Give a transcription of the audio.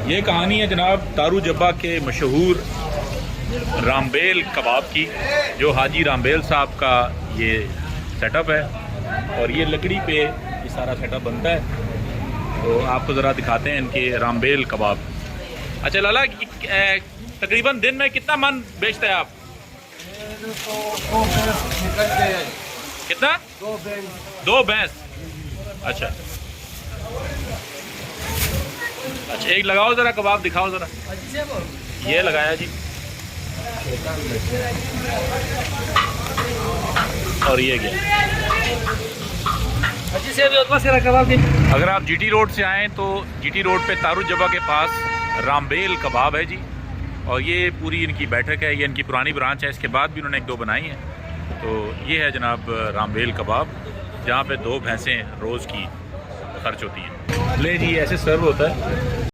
ये कहानी है जनाब तारू जब्बा के मशहूर रामबेल कबाब की, जो हाजी रामबेल साहब का ये सेटअप है और ये लकड़ी पे ये सारा सेटअप बनता है। तो आपको ज़रा दिखाते हैं इनके रामबेल कबाब। अच्छा लाला, तकरीबन दिन में कितना मन बेचते हैं आप? कितना? दो भैंस। अच्छा अच्छा, एक लगाओ ज़रा कबाब दिखाओ ज़रा। ये लगाया जी, और ये गया। अगर आप जीटी रोड से आएँ तो जीटी रोड पे तारू जब्बा के पास रामबेल कबाब है जी, और ये पूरी इनकी बैठक है। ये इनकी पुरानी ब्रांच है, इसके बाद भी उन्होंने एक दो बनाई हैं। तो ये है जनाब रामबेल कबाब, जहाँ पे 2 भैंसें रोज़ की खर्च होती हैं। ले जी, ऐसे सर्व होता है।